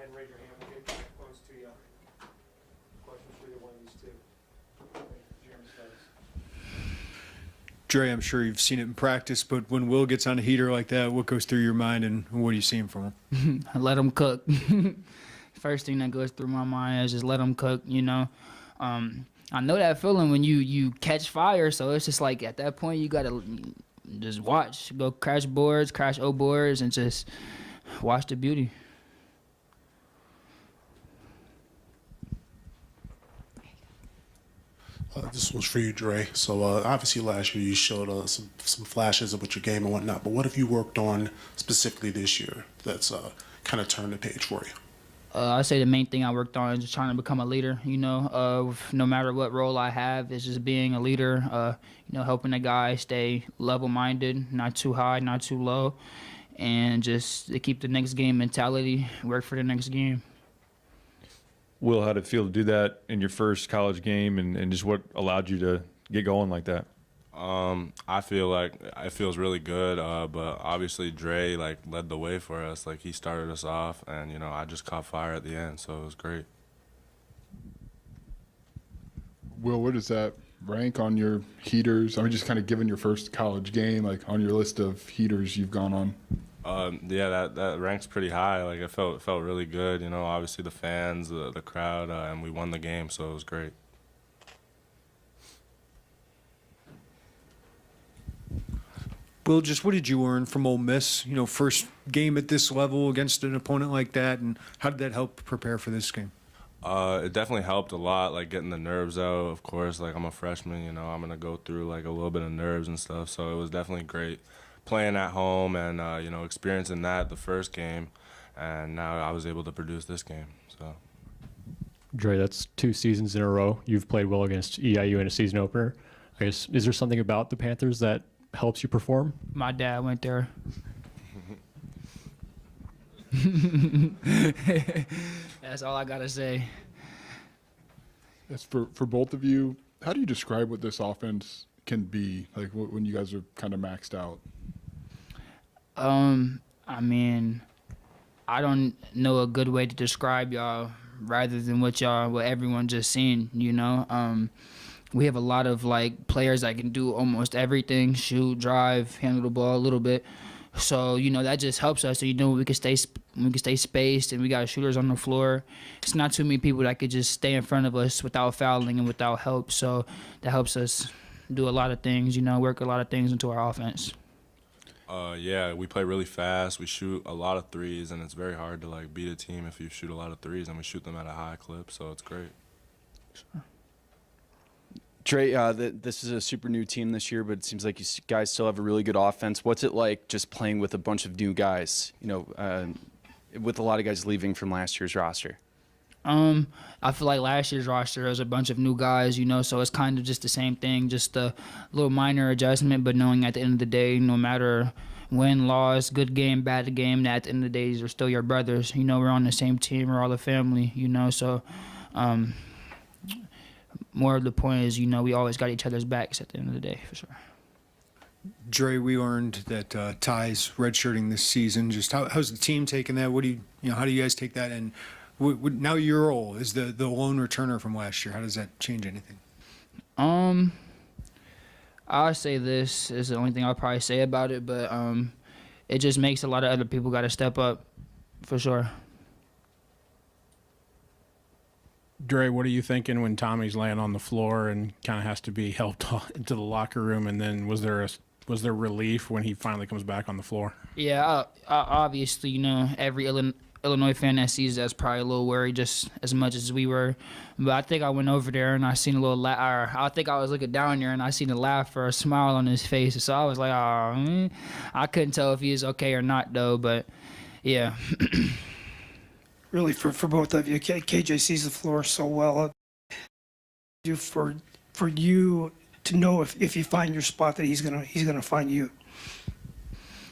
ahead and raise your hand. We'll get microphones to you. Questions for either one of these two. Jeremy starts. Dre, I'm sure you've seen it in practice, but when Will gets on a heater like that, what goes through your mind and what are you seeing from him? Let him cook. First thing that goes through my mind is just let him cook, you know. I know that feeling when you catch fire, so it's just like at that point you got to just watch. Go crash boards, crash O boards, and just watch the beauty. This was for you, Dre. So obviously last year you showed some flashes of what your game and whatnot, but what have you worked on specifically this year that's kind of turned the page for you? I say the main thing I worked on is just trying to become a leader, you know, no matter what role I have, it's just being a leader, you know, helping the guys stay level-minded, not too high, not too low, and just to keep the next game mentality, work for the next game. Will, how did it feel to do that in your first college game and just what allowed you to get going like that? I feel like it feels really good, but obviously Dre like led the way for us. Like he started us off, and you know I just caught fire at the end, so it was great. Will, where does that rank on your heaters? I mean, just kind of given your first college game, like on your list of heaters you've gone on. Yeah, that ranks pretty high. Like it felt really good. You know, obviously the fans, the crowd, and we won the game, so it was great. Will, just what did you learn from Ole Miss? You know, first game at this level against an opponent like that, and how did that help prepare for this game? It definitely helped a lot, like getting the nerves out. Of course, like I'm a freshman, you know, I'm gonna go through like a little bit of nerves and stuff. So it was definitely great playing at home and you know, experiencing that the first game, and now I was able to produce this game. So. Dre, that's 2 seasons in a row you've played well against EIU in a season opener. I guess, is there something about the Panthers that helps you perform? My dad went there. That's all I gotta say. As for both of you, how do you describe what this offense can be, like when you guys are kind of maxed out? I mean, I don't know a good way to describe y'all rather than what everyone just seen, you know. We have a lot of like players that can do almost everything: shoot, drive, handle the ball a little bit. So you know that just helps us. So you know we can stay spaced, and we got shooters on the floor. It's not too many people that could just stay in front of us without fouling and without help. So that helps us do a lot of things. You know, work a lot of things into our offense. Yeah, we play really fast. We shoot a lot of threes, and it's very hard to like beat a team if you shoot a lot of threes, and we shoot them at a high clip. So it's great. Sure. Trey, this is a super new team this year, but it seems like you guys still have a really good offense. What's it like just playing with a bunch of new guys, you know, with a lot of guys leaving from last year's roster? I feel like last year's roster was a bunch of new guys, you know, so it's kind of just the same thing, just a little minor adjustment, but knowing at the end of the day, no matter win, loss, good game, bad game, that at the end of the day, these are still your brothers. You know, we're on the same team, we're all a family, you know, so more of the point is, you know, we always got each other's backs at the end of the day, for sure. Dre, we learned that Ty's redshirting this season. Just how's the team taking that? What do you know? How do you guys take that? And now your role is the lone returner from last year. How does that change anything? I'll say this is the only thing I'll probably say about it, but it just makes a lot of other people got to step up, for sure. Dre, what are you thinking when Tommy's laying on the floor and kind of has to be helped into the locker room? And then was there relief when he finally comes back on the floor? Yeah, obviously, you know, every Illinois fan that sees that's probably a little worried just as much as we were. But I think I went over there and I seen a little I think I was looking down there and I seen a laugh or a smile on his face. So I was like, oh, I couldn't tell if he was okay or not, though. But, yeah. Really, for both of you, KJ sees the floor so well. For you to know if you find your spot that he's gonna find you.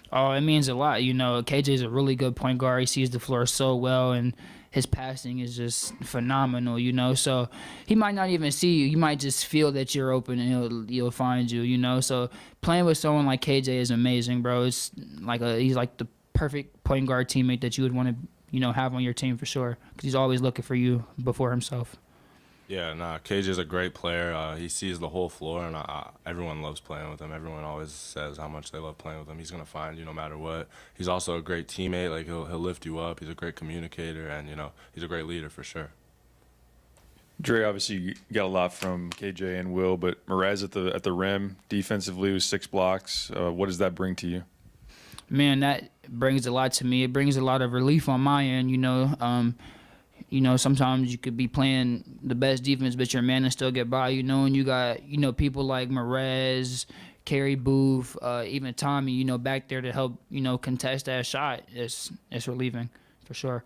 Oh, it means a lot. You know, KJ's a really good point guard. He sees the floor so well, and his passing is just phenomenal. You know, so he might not even see you. He might just feel that you're open, and he'll find you. You know, so playing with someone like KJ is amazing, bro. It's like he's like the perfect point guard teammate that you would want to have on your team for sure, because he's always looking for you before himself. Yeah, nah, KJ is a great player. He sees the whole floor, and everyone loves playing with him. Everyone always says how much they love playing with him. He's gonna find you no matter what. He's also a great teammate. Like he'll lift you up. He's a great communicator, and he's a great leader for sure. Dre, obviously you got a lot from KJ and Will, but Mraz at the rim defensively was 6 blocks. What does that bring to you? Man, that brings a lot to me. It brings a lot of relief on my end. Sometimes you could be playing the best defense, but your man will still get by. And you got people like Mraz, Kerry Booth, even Tommy. Back there to help contest that shot. It's relieving for sure.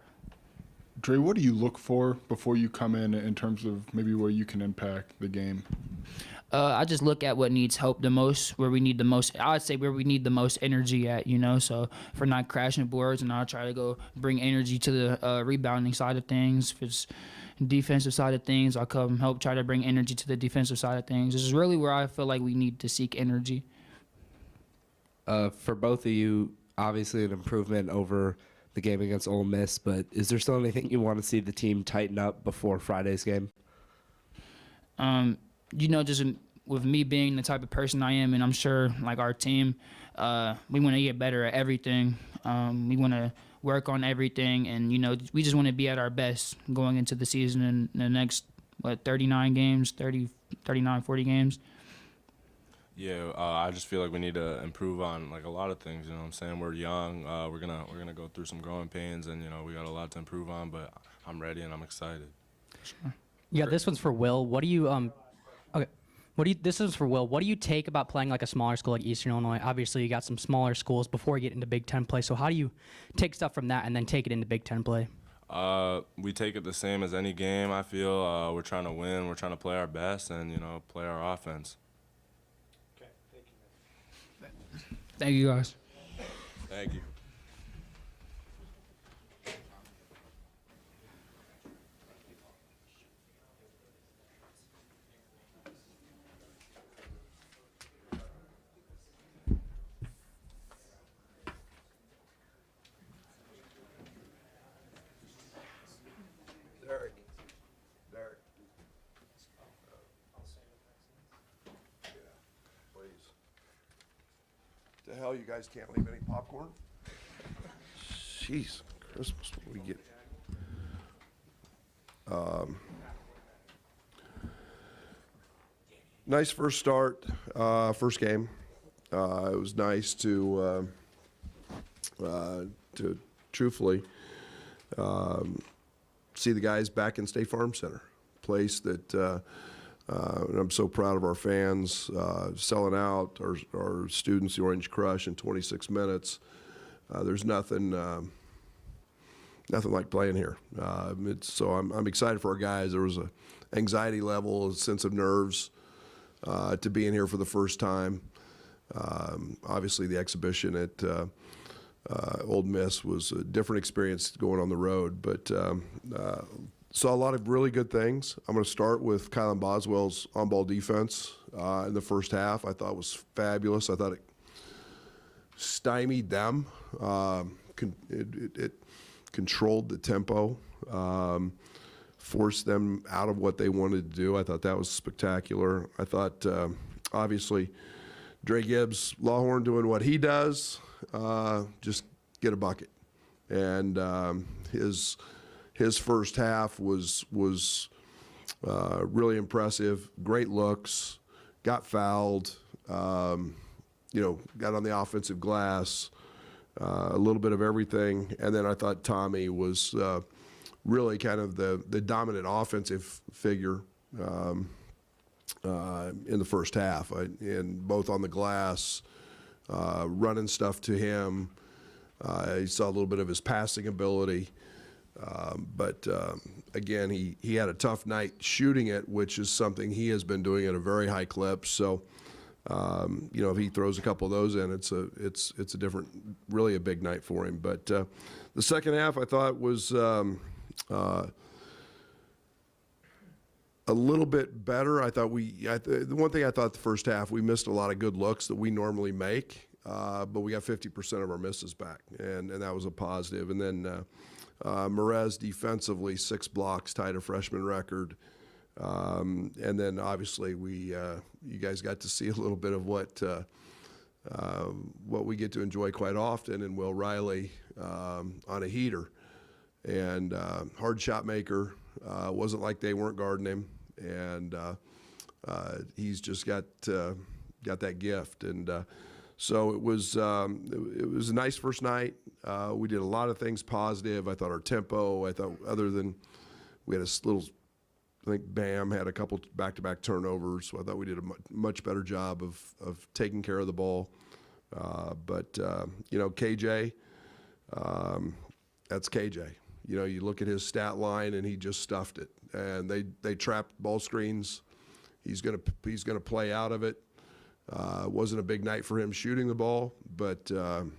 Dre, what do you look for before you come in terms of maybe where you can impact the game? I just look at what needs help the most, where we need the most. I would say where we need the most energy at, So if we're not crashing boards, and I'll try to go bring energy to the rebounding side of things. If it's defensive side of things, I'll come help try to bring energy to the defensive side of things. This is really where I feel like we need to seek energy. For both of you, obviously an improvement over the game against Ole Miss, but is there still anything you want to see the team tighten up before Friday's game? Just with me being the type of person I am, and I'm sure like our team, we want to get better at everything. We want to work on everything, and we just want to be at our best going into the season in the next 39 games, 40 games. Yeah, I just feel like we need to improve on like a lot of things. You know what I'm saying? We're young. We're gonna go through some growing pains, and we got a lot to improve on. But I'm ready and I'm excited. Sure. Yeah, this one's for Will. What do you okay? This is for Will. What do you take about playing like a smaller school like Eastern Illinois? Obviously, you got some smaller schools before you get into Big Ten play. So how do you take stuff from that and then take it into Big Ten play? We take it the same as any game. I feel we're trying to win. We're trying to play our best and play our offense. Thank you, guys. Thank you. Derek. Please. The hell, you guys can't leave any popcorn? Jeez, Christmas, what do we get? Nice first start, first game. It was nice to truthfully see the guys back in State Farm Center, place that and I'm so proud of our fans selling out, our students, the Orange Crush, in 26 minutes. There's nothing like playing here. So I'm excited for our guys. There was a anxiety level, a sense of nerves to being here for the first time. Obviously, the exhibition at Old Miss was a different experience going on the road, but saw a lot of really good things. I'm going to start with Kylan Boswell's on-ball defense in the first half. I thought it was fabulous. I thought it stymied them. It controlled the tempo, forced them out of what they wanted to do. I thought that was spectacular. I thought, obviously, Dre Gibbs, Lawhorn doing what he does, just get a bucket. And his first half was really impressive. Great looks, got fouled, got on the offensive glass, a little bit of everything. And then I thought Tommy was really kind of the dominant offensive figure in the first half, and both on the glass, running stuff to him. You saw a little bit of his passing ability. But again, he had a tough night shooting it, which is something he has been doing at a very high clip. So, if he throws a couple of those in, it's a different, really a big night for him. But the second half, I thought was a little bit better. I thought the one thing I thought the first half, we missed a lot of good looks that we normally make, but we got 50% of our misses back, and that was a positive. And then Merez defensively, 6 blocks, tied a freshman record. And then obviously you guys got to see a little bit of what we get to enjoy quite often in Will Riley on a heater. And hard shot maker, wasn't like they weren't guarding him. And he's just got that gift. And so it was a nice first night. We did a lot of things positive. I thought our tempo, other than we had a little, I think Bam had a couple back-to-back turnovers, so I thought we did a much better job of taking care of the ball. But KJ, that's KJ. You look at his stat line, and he just stuffed it. And they trapped ball screens. He's gonna play out of it. Wasn't a big night for him shooting the ball, but 7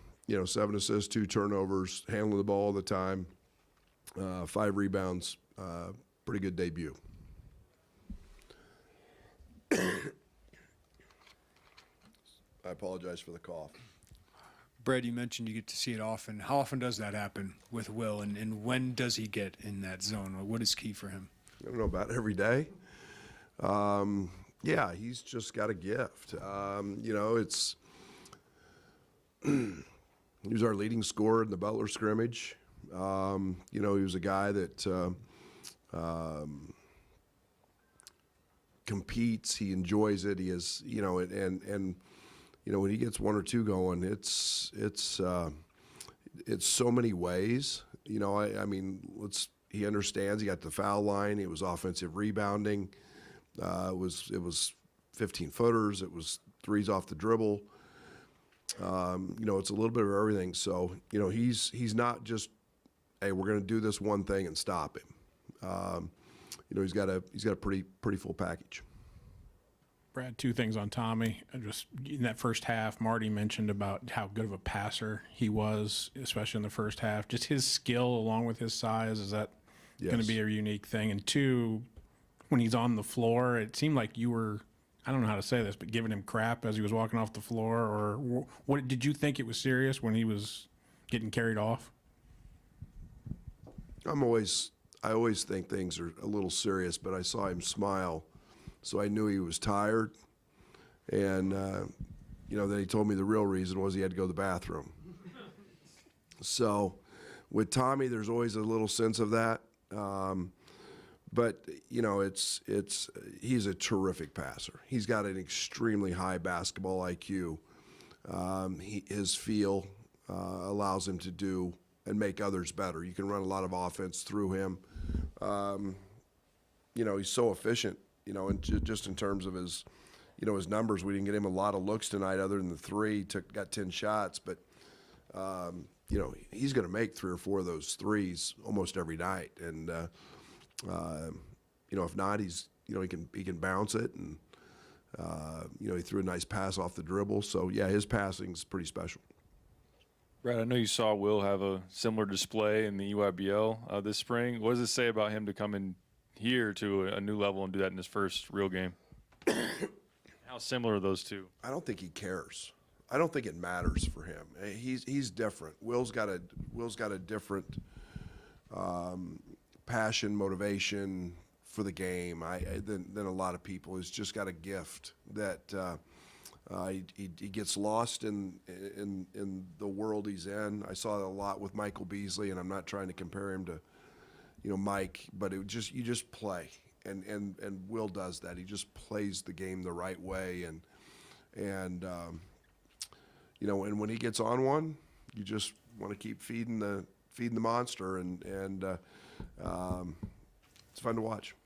assists, 2 turnovers, handling the ball all the time, 5 rebounds. Pretty good debut. I apologize for the cough. Brad, you mentioned you get to see it often. How often does that happen with Will, and when does he get in that zone? What is key for him? I don't know, about every day. Yeah, he's just got a gift. It's he was our leading scorer in the Butler scrimmage. He was a guy that competes. He enjoys it. He is, when he gets 1 or 2 going, it's so many ways. He understands. He got the foul line. It was offensive rebounding. It was 15-footers. It was threes off the dribble. It's a little bit of everything. So he's not just, hey, we're going to do this one thing and stop him. He's got a pretty full package. Brad, 2 things on Tommy. Just in that first half, Marty mentioned about how good of a passer he was, especially in the first half. Just his skill along with his size, is that going to be a unique thing? And 2, when he's on the floor, it seemed like you were, I don't know how to say this, but giving him crap as he was walking off the floor, or what? Did you think it was serious when he was getting carried off? I always think things are a little serious, but I saw him smile, so I knew he was tired. And, then he told me the real reason was he had to go to the bathroom. So with Tommy, there's always a little sense of that. But he's a terrific passer. He's got an extremely high basketball IQ. His feel allows him to do and make others better. You can run a lot of offense through him. He's so efficient, and just in terms of his numbers. We didn't get him a lot of looks tonight other than the 3. Got 10 shots, but, he's going to make 3 or 4 of those threes almost every night. And, if not, he can bounce it. And, he threw a nice pass off the dribble. So, yeah, his passing's pretty special. Brad, I know you saw Will have a similar display in the EYBL this spring. What does it say about him to come in here to a new level and do that in his first real game? How similar are those two? I don't think he cares. I don't think it matters for him. He's different. Will's got a different passion, motivation for the game than a lot of people. He's just got a gift that he gets lost in the world he's in. I saw it a lot with Michael Beasley, and I'm not trying to compare him to Mike, but you just play, and Will does that. He just plays the game the right way, and when he gets on one, you just want to keep feeding the monster, and it's fun to watch.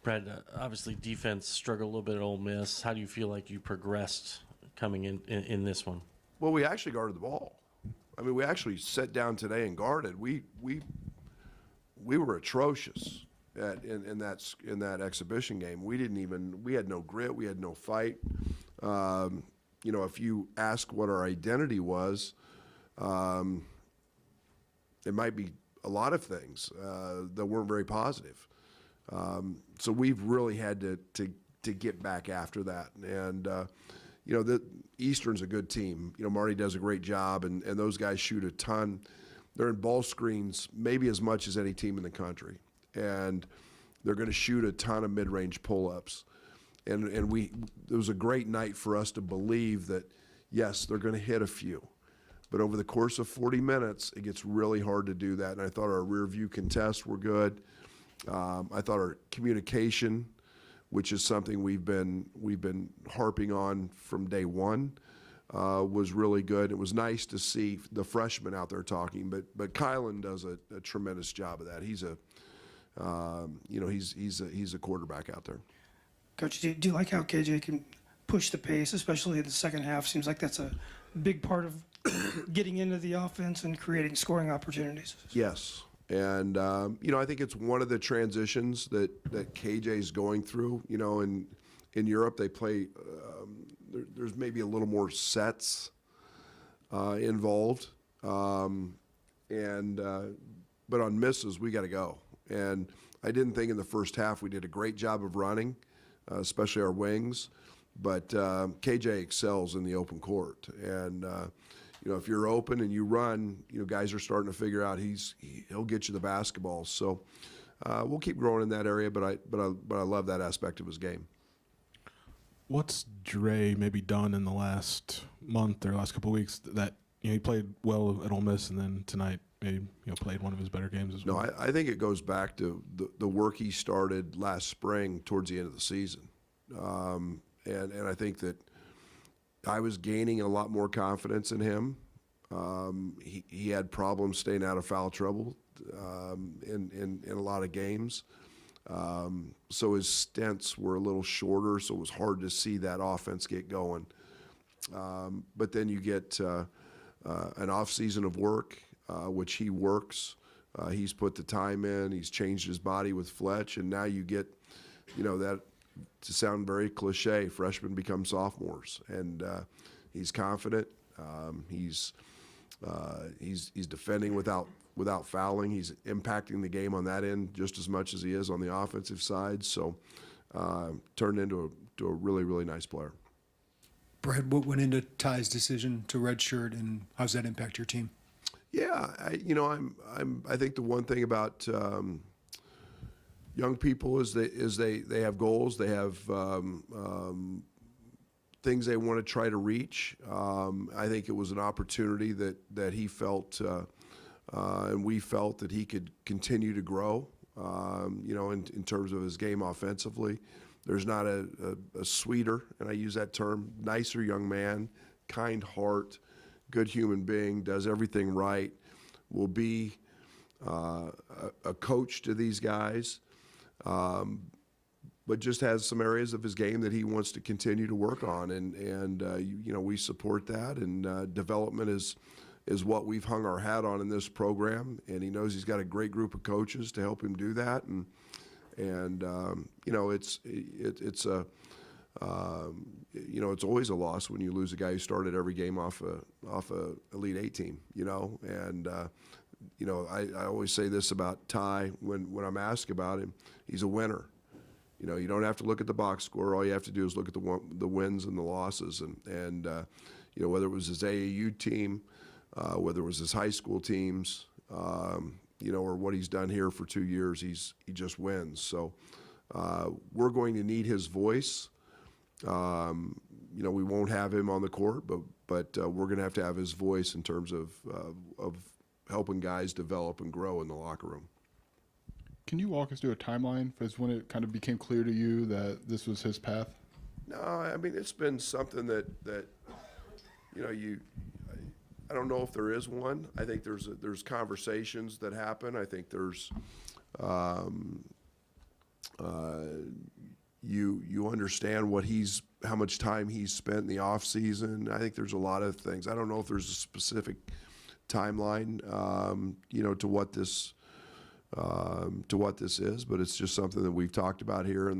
Brad, obviously defense struggled a little bit at Ole Miss. How do you feel like you progressed coming in this one? Well, we actually guarded the ball. I mean, we actually sat down today and guarded. We were atrocious in that exhibition game. We had no grit. We had no fight. If you ask what our identity was, it might be a lot of things that weren't very positive. So we've really had to get back after that. And, the Eastern's a good team. Marty does a great job, and those guys shoot a ton. they're in ball screens maybe as much as any team in the country, and they're going to shoot a ton of mid-range pull-ups. And it was a great night for us to believe that, yes, they're going to hit a few. But over the course of 40 minutes, it gets really hard to do that. And I thought our rear view contests were good. I thought our communication, which is something we've been harping on from day one, was really good. It was nice to see the freshmen out there talking, but Kylan does a tremendous job of that. He's a quarterback out there. Coach, do you like how KJ can push the pace, especially in the second half? Seems like that's a big part of getting into the offense and creating scoring opportunities. Yes. And, I think it's one of the transitions that KJ's going through. In Europe, they play, there's maybe a little more sets involved. But on misses, we got to go. And I didn't think in the first half we did a great job of running, especially our wings. But KJ excels in the open court. And, if you're open and you run, guys are starting to figure out he'll get you the basketball. So we'll keep growing in that area, but I love that aspect of his game. What's Dre maybe done in the last month or last couple of weeks that he played well at Ole Miss, and then tonight maybe played one of his better games as well? No, I think it goes back to the work he started last spring towards the end of the season, and I think that I was gaining a lot more confidence in him. He had problems staying out of foul trouble in a lot of games. So his stints were a little shorter, so it was hard to see that offense get going. But then you get an off season of work, which he works. He's put the time in. He's changed his body with Fletch, and now you get, that, to sound very cliche, freshmen become sophomores, and he's confident. He's defending without fouling. He's impacting the game on that end just as much as he is on the offensive side. So turned into a really, really nice player. Brad, what went into Ty's decision to redshirt, and how does that impact your team? Yeah, I think the one thing about young people is they have goals, they have things they want to try to reach. I think it was an opportunity that he felt and we felt that he could continue to grow. In terms of his game offensively, there's not a sweeter, and I use that term, nicer young man, kind heart, good human being, does everything right, will be a coach to these guys. But just has some areas of his game that he wants to continue to work on, and we support that. And development is what we've hung our hat on in this program, and he knows he's got a great group of coaches to help him do that. And it's always a loss when you lose a guy who started every game off a Elite Eight team. And I always say this about Ty when I'm asked about him, he's a winner. You don't have to look at the box score. All you have to do is look at the wins and the losses. And whether it was his AAU team, whether it was his high school teams, or what he's done here for 2 years, he just wins. So we're going to need his voice. We won't have him on the court, but we're going to have his voice in terms of helping guys develop and grow in the locker room. Can you walk us through a timeline for when it kind of became clear to you that this was his path? No, I mean, it's been something that I don't know if there is one. I think there's conversations that happen. I think there's you understand how much time he's spent in the off season. I think there's a lot of things. I don't know if there's a specific timeline, to what this is, but it's just something that we've talked about here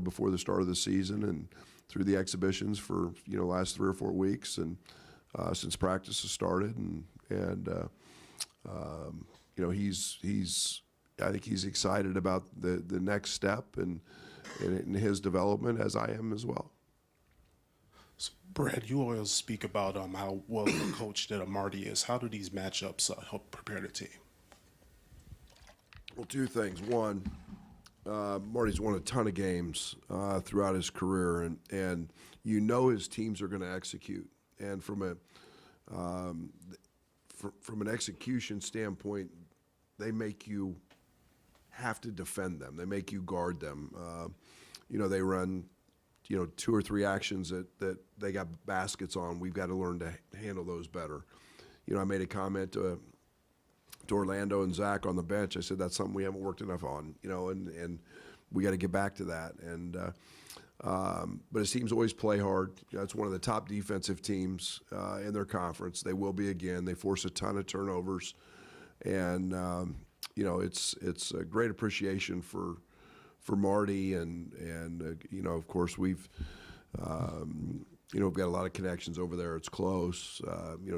before the start of the season and through the exhibitions for last 3 or 4 weeks and since practice has started, I think he's excited about the next step and in his development, as I am as well. Brad, you always speak about how well coached that Marty is. How do these matchups help prepare the team? Well, two things. One, Marty's won a ton of games throughout his career, and you know his teams are going to execute. And from an execution standpoint, they make you have to defend them. They make you guard them. They run, 2 or 3 actions that they got baskets on. We've got to learn to handle those better. I made a comment to Orlando and Zach on the bench. I said that's something we haven't worked enough on, and we got to get back to that. And but his teams always play hard. It's one of the top defensive teams in their conference. They will be again. They force a ton of turnovers, and it's a great appreciation for Marty and of course we've got a lot of connections over there. It's close.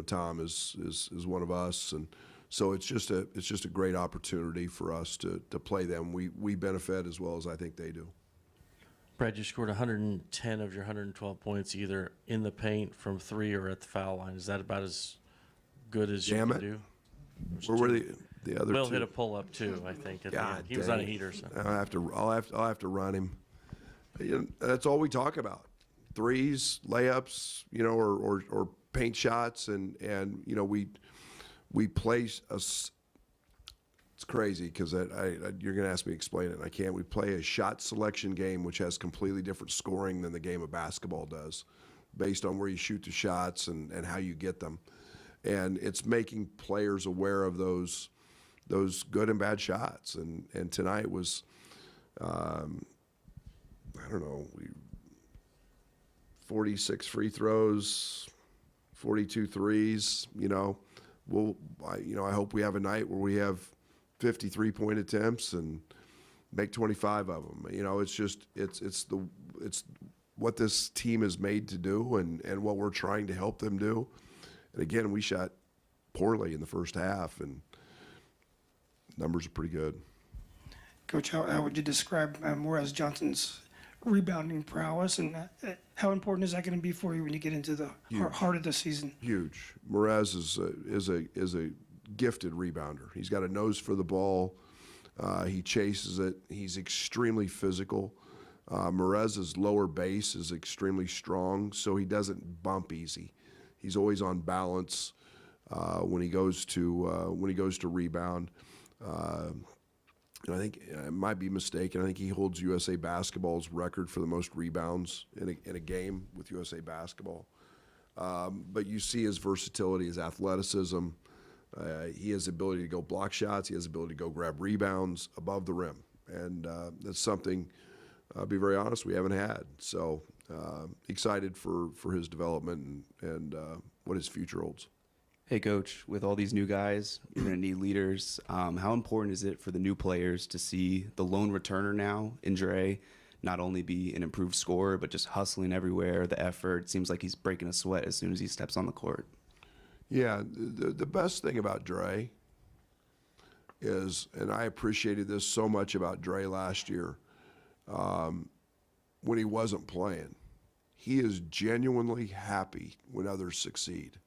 Tom is one of us, and so it's just a great opportunity for us to play them. We benefit as well as I think they do. Brad, you scored 110 of your 112 points either in the paint, from 3, or at the foul line. Is that about as good as you can do? Where were the other Will two? hit a pull-up too, I think. At the end. He was on a heater. So. I'll have to run him. That's all we talk about: threes, layups, or paint shots, and we play It's crazy because you're going to ask me to explain it, and I can't. We play a shot selection game which has completely different scoring than the game of basketball does, based on where you shoot the shots and how you get them. And it's making players aware of those good and bad shots. And tonight was, I don't know, 46 free throws, 42 threes. I hope we have a night where we have 50 point attempts and make 25 of them. It's what this team is made to do and what we're trying to help them do. And again, we shot poorly in the first half, and numbers are pretty good. Coach, how would you describe Morez Johnson's rebounding prowess, and how important is that going to be for you when you get into the heart of the season? Huge. Morez is a gifted rebounder. He's got a nose for the ball. He chases it. He's extremely physical. Morez's lower base is extremely strong, so he doesn't bump easy. He's always on balance when he goes to rebound. I think I might be mistaken. I think he holds USA Basketball's record for the most rebounds in a game with USA Basketball. But you see his versatility, his athleticism. He has the ability to go block shots. He has the ability to go grab rebounds above the rim, and that's something, I'll be very honest, we haven't had. So excited for his development and what his future holds. Hey, Coach, with all these new guys, you're going to need leaders. How important is it for the new players to see the lone returner now in Dre not only be an improved scorer, but just hustling everywhere, the effort? It seems like he's breaking a sweat as soon as he steps on the court. Yeah, the best thing about Dre is, and I appreciated this so much about Dre last year, when he wasn't playing, he is genuinely happy when others succeed.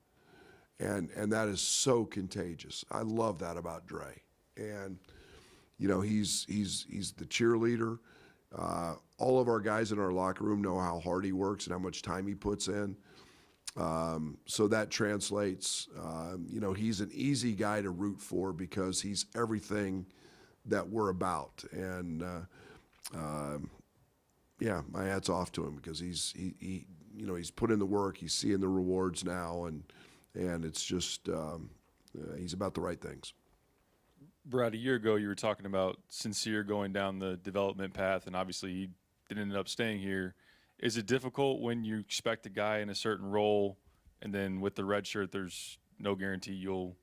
And that is so contagious. I love that about Dre. And, he's the cheerleader. All of our guys in our locker room know how hard he works and how much time he puts in. So that translates. He's an easy guy to root for because he's everything that we're about. And, my hat's off to him because he's put in the work. He's seeing the rewards now, and it's just he's about the right things. Brad, a year ago you were talking about Sincere going down the development path, and obviously he didn't end up staying here. Is it difficult when you expect a guy in a certain role, and then with the red shirt, there's no guarantee you'll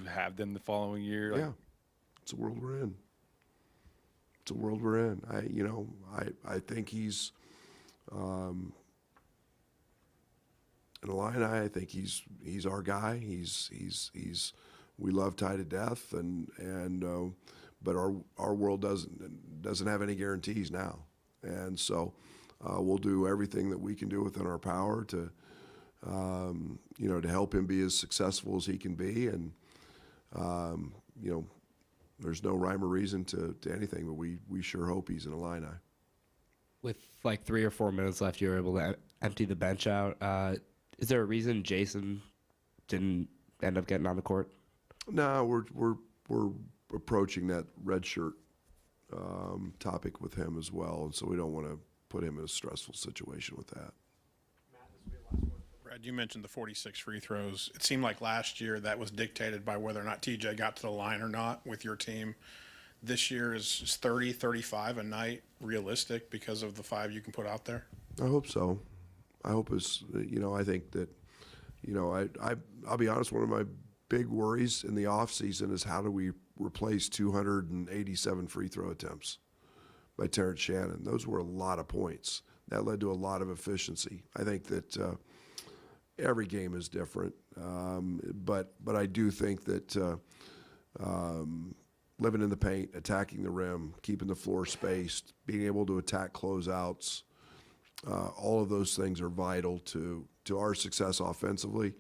have them the following year? Yeah, it's the world we're in. It's the world we're in. I think he's. In Illini, I think he's our guy. He's we love Ty to death, but our world doesn't have any guarantees now, and so we'll do everything that we can do within our power to, to help him be as successful as he can be. And, there's no rhyme or reason to anything, but we sure hope he's an Illini. With like 3 or 4 minutes left, you were able to empty the bench out. Is there a reason Jason didn't end up getting on the court? No, we're approaching that red shirt topic with him as well, and so we don't want to put him in a stressful situation with that. Brad, you mentioned the 46 free throws. It seemed like last year that was dictated by whether or not TJ got to the line or not with your team. This year is 30, 35 a night realistic because of the 5 you can put out there? I hope so. I hope it's, I think that, I'll be honest, one of my big worries in the offseason is how do we replace 287 free throw attempts by Terrence Shannon. Those were a lot of points. That led to a lot of efficiency. I think that every game is different, but I do think that living in the paint, attacking the rim, keeping the floor spaced, being able to attack closeouts, all of those things are vital to our success offensively,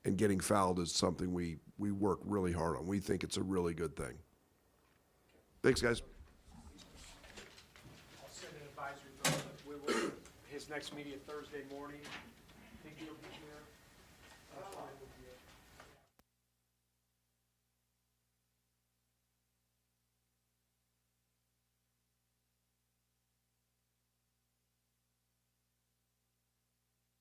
and getting fouled is something we work really hard on. We think it's a really good thing. Thanks, guys. I'll send an advisory. His next meeting Thursday morning.